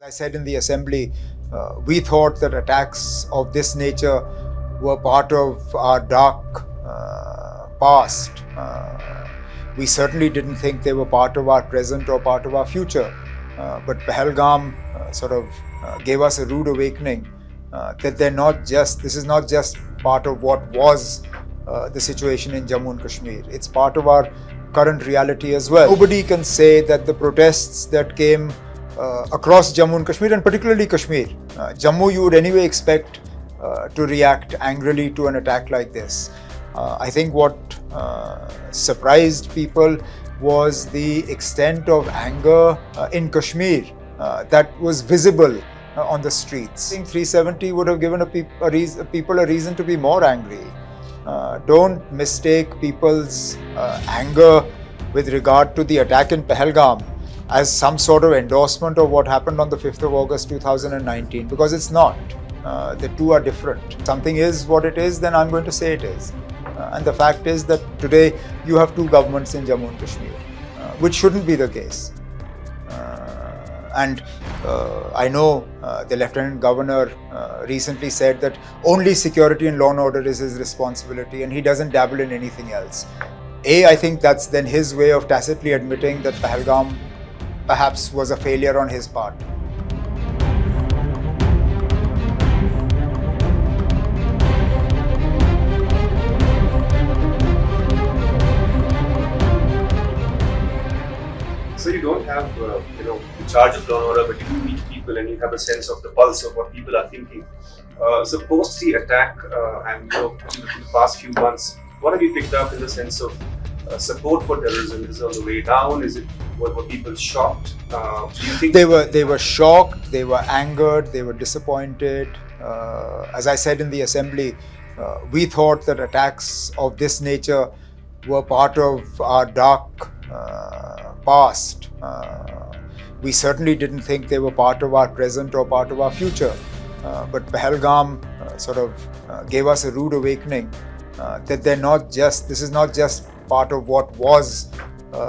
I said in the assembly, we thought that attacks of this nature were part of our dark past. We certainly didn't think they were part of our present or part of our future. But Pahalgam gave us a rude awakening that this is not just part of what was the situation in Jammu and Kashmir. It's part of our current reality as well. Nobody can say that the protests that came across Jammu and Kashmir, and particularly Kashmir. Jammu, you would anyway expect to react angrily to an attack like this. I think what surprised people was the extent of anger in Kashmir that was visible on the streets. I think 370 would have given people a reason to be more angry. Don't mistake people's anger with regard to the attack in Pahalgam as some sort of endorsement of what happened on the 5th of August 2019, because it's not. The two are different. Something is what it is, then I'm going to say it is. And the fact is that today you have two governments in Jammu and Kashmir, which shouldn't be the case. I know the Lieutenant Governor recently said that only security and law and order is his responsibility and he doesn't dabble in anything else. I think that's then his way of tacitly admitting that Pahalgam perhaps was a failure on his part. So you don't have, in charge of law and order, but you do meet people and you have a sense of the pulse of what people are thinking. So post the attack and in the past few months, what have you picked up in the sense of support for terrorism? Is it on the way down? Were people shocked? Do you think they were shocked, they were angered, they were disappointed. As I said in the assembly, we thought that attacks of this nature were part of our dark past. We certainly didn't think they were part of our present or part of our future. But Pahalgam gave us a rude awakening that this is not just part of what was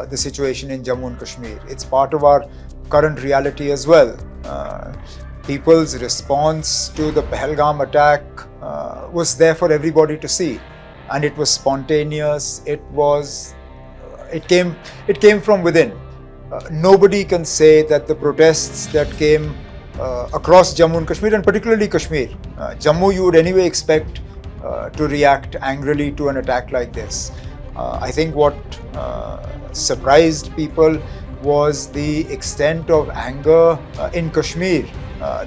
the situation in Jammu and Kashmir. It's part of our current reality as well. People's response to the Pahalgam attack was there for everybody to see, and it was spontaneous. It came from within. Nobody can say that the protests that came across Jammu and Kashmir, and particularly Kashmir. Jammu, you would anyway expect to react angrily to an attack like this. I think what surprised people was the extent of anger in Kashmir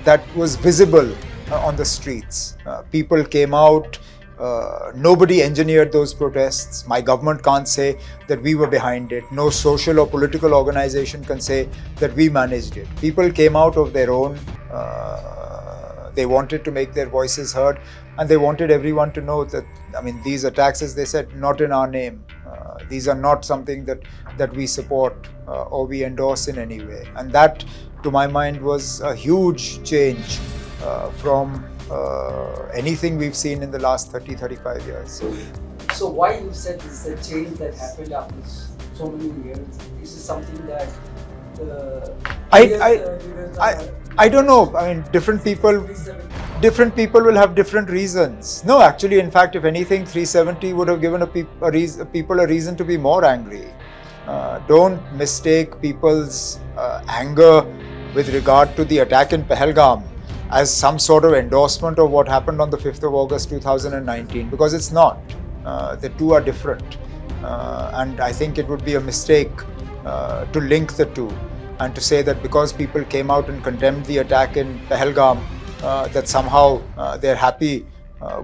that was visible on the streets. People came out. Nobody engineered those protests. My government can't say that we were behind it. No social or political organization can say that we managed it. People came out of their own. They wanted to make their voices heard, and they wanted everyone to know that, these attacks, as they said, not in our name. These are not something that we support or we endorse in any way. And that, to my mind, was a huge change from anything we've seen in the last 30-35 years. So why you said this is a change that happened after so many years? This is something that I don't know. Different people will have different reasons. No, actually, in fact, if anything, 370 would have given people a reason to be more angry. Don't mistake people's anger with regard to the attack in Pahalgam as some sort of endorsement of what happened on the 5th of August 2019, because it's not. The two are different. And I think it would be a mistake to link the two and to say that because people came out and condemned the attack in Pahalgam, that somehow they're happy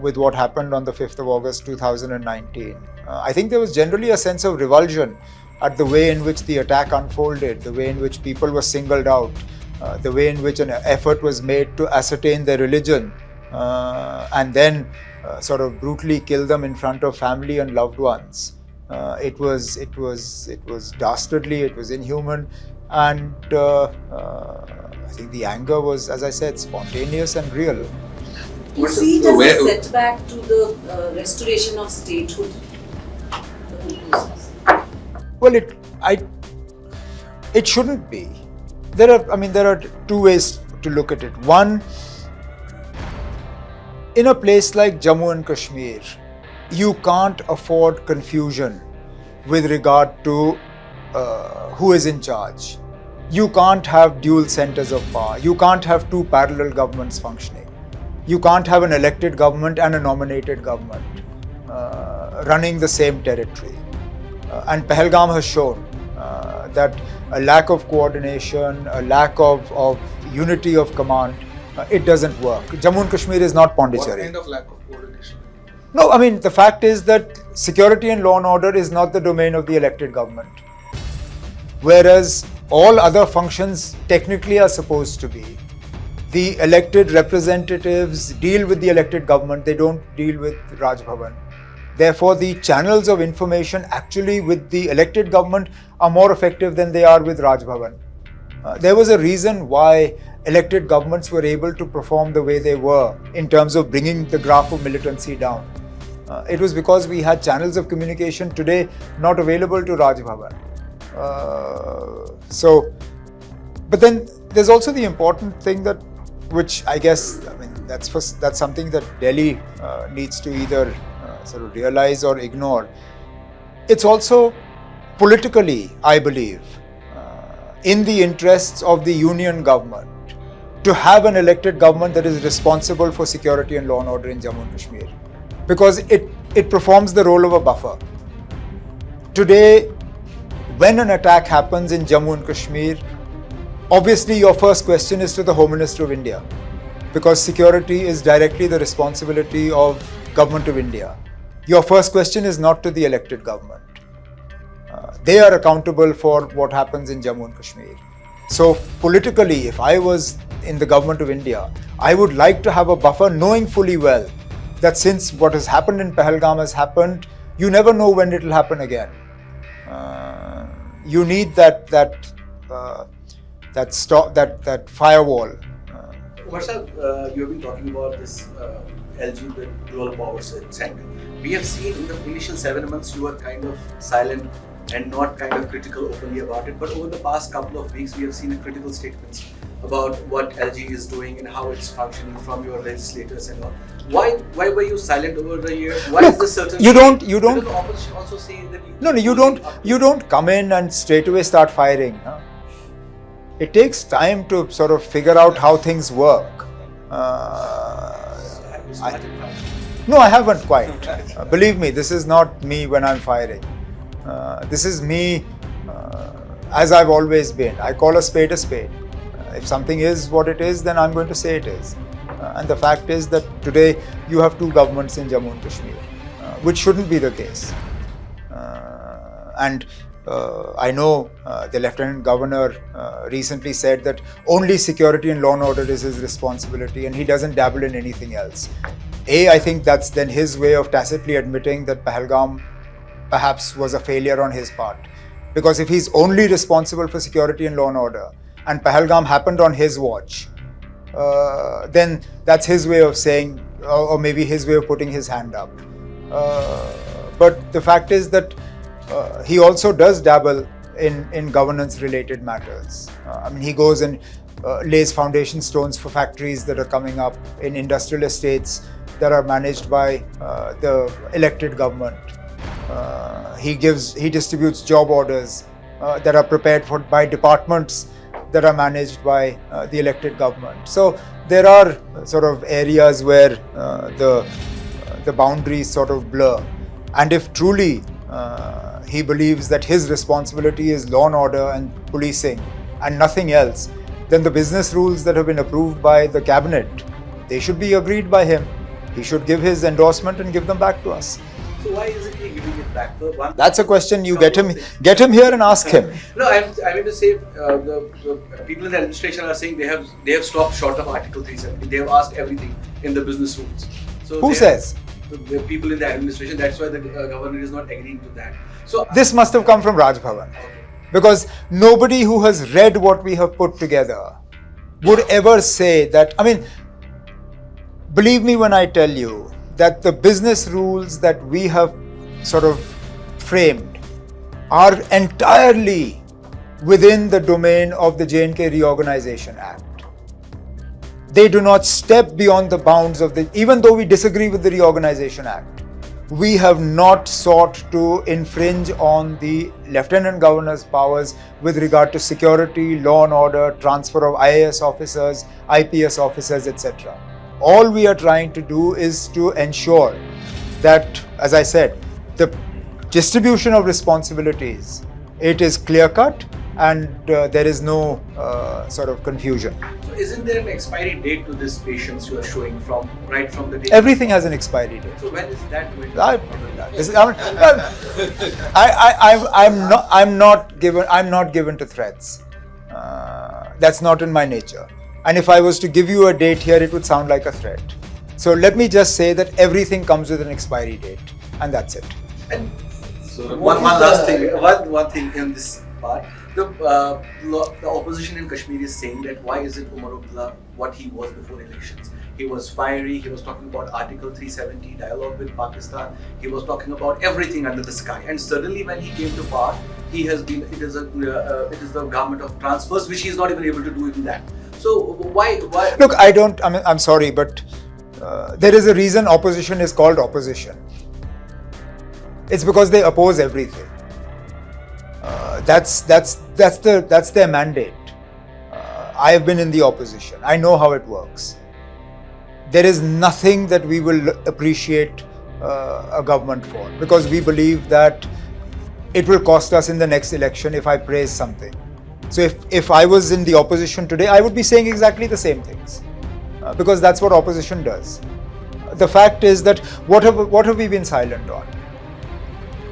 with what happened on the 5th of August 2019. I think there was generally a sense of revulsion at the way in which the attack unfolded, the way in which people were singled out, the way in which an effort was made to ascertain their religion and then brutally kill them in front of family and loved ones. It was dastardly, it was inhuman, and I think the anger was, as I said, spontaneous and real. Do you see it as a setback to the restoration of statehood? Well, it shouldn't be. There are two ways to look at it. One, in a place like Jammu and Kashmir, you can't afford confusion with regard to who is in charge. You can't have dual centers of power. You can't have two parallel governments functioning. You can't have an elected government and a nominated government running the same territory. And Pahalgam has shown that a lack of coordination, a lack of unity of command, it doesn't work. Jammu and Kashmir is not Pondicherry. What kind of lack of coordination? No, I mean, the fact is that security and law and order is not the domain of the elected government. Whereas all other functions technically are supposed to be. The elected representatives deal with the elected government, they don't deal with Raj Bhavan. Therefore, the channels of information actually with the elected government are more effective than they are with Raj Bhavan. There was a reason why elected governments were able to perform the way they were in terms of bringing the graph of militancy down. It was because we had channels of communication today not available to Raj Bhavan. But then there's also the important thing that, which I guess, I mean, that's something that Delhi needs to either sort of realize or ignore. It's also politically, I believe, in the interests of the union government to have an elected government that is responsible for security and law and order in Jammu and Kashmir, because it performs the role of a buffer. Today, when an attack happens in Jammu and Kashmir, obviously your first question is to the Home Minister of India, because security is directly the responsibility of Government of India. Your first question is not to the elected government. They are accountable for what happens in Jammu and Kashmir. So politically, if I was in the Government of India, I would like to have a buffer, knowing fully well that since what has happened in Pahalgam has happened, you never know when it will happen again. You need that firewall. Umar sir, you have been talking about this LG with dual power center. We have seen in the initial 7 months you were kind of silent and not kind of critical openly about it. But over the past couple of weeks, we have seen critical statements about what LG is doing and how it's functioning from your legislators and all. Why were you silent over the years? Why is this certain? You don't. Because the opposition also saying that You don't come in and straight away start firing. Huh? It takes time to sort of figure out how things work. Have you started firing? No, I haven't quite. Believe me, this is not me when I'm firing. This is me as I've always been. I call a spade a spade. If something is what it is, then I'm going to say it is. And the fact is that today you have two governments in Jammu and Kashmir, which shouldn't be the case. I know the Lieutenant Governor recently said that only security and law and order is his responsibility and he doesn't dabble in anything else. I think that's then his way of tacitly admitting that Pahalgam perhaps was a failure on his part. Because if he's only responsible for security and law and order and Pahalgam happened on his watch, then that's his way of saying, or maybe his way of putting his hand up. But the fact is that he also does dabble in governance related matters. I mean, he goes and lays foundation stones for factories that are coming up in industrial estates that are managed by the elected government. He distributes job orders that are prepared for by departments that are managed by the elected government. So there are sort of areas where the boundaries sort of blur. And if truly he believes that his responsibility is law and order and policing and nothing else, then the business rules that have been approved by the cabinet, they should be agreed by him. He should give his endorsement and give them back to us. So why isn't he giving it back? That's a question you get him here and ask him. No, I mean to say the people in the administration are saying they have stopped short of Article 370. They have asked everything in the business rules. So who says? The people in the administration. That's why the governor is not agreeing to that. So this must have come from Raj Bhavan, because nobody who has read what we have put together would ever say that. I mean, believe me when I tell you that the business rules that we have sort of framed are entirely within the domain of the J&K Reorganization Act. They do not step beyond the bounds of the, even though we disagree with the Reorganization Act, we have not sought to infringe on the Lieutenant Governor's powers with regard to security, law and order, transfer of IAS officers, IPS officers, etc. All we are trying to do is to ensure that, as I said, the distribution of responsibilities, it is clear-cut and there is no sort of confusion. So isn't there an expiry date to this patience you are showing from right from the day? Everything has an expiry date. So when is that going to I'm not given to threats. That's not in my nature. And if I was to give you a date here, it would sound like a threat. So let me just say that everything comes with an expiry date, and that's it. And so one last thing, one thing in this part. The opposition in Kashmir is saying that why isn't Omar Abdullah what he was before elections? He was fiery, he was talking about Article 370, dialogue with Pakistan, he was talking about everything under the sky. And suddenly when he came to power, he has been, it is the government of transfers, which he is not even able to do even that. So why? Look, I'm sorry, but there is a reason opposition is called opposition. It's because they oppose everything. That's their mandate. I have been in the opposition. I know how it works. There is nothing that we will appreciate a government for, because we believe that it will cost us in the next election if I praise something. So if I was in the opposition today, I would be saying exactly the same things, because that's what opposition does. The fact is that what have we been silent on?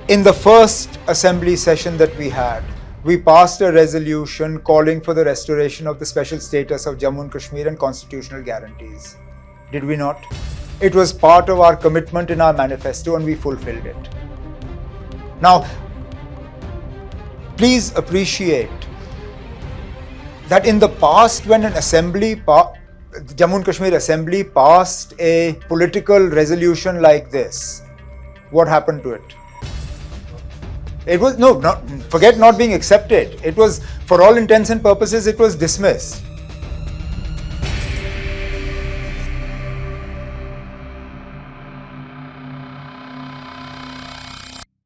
In the first assembly session that we had, we passed a resolution calling for the restoration of the special status of Jammu and Kashmir and constitutional guarantees. Did we not? It was part of our commitment in our manifesto and we fulfilled it. Now, please appreciate that in the past, when an assembly, Jammu and Kashmir assembly passed a political resolution like this, what happened to it? It was, forget not being accepted. It was, for all intents and purposes, it was dismissed.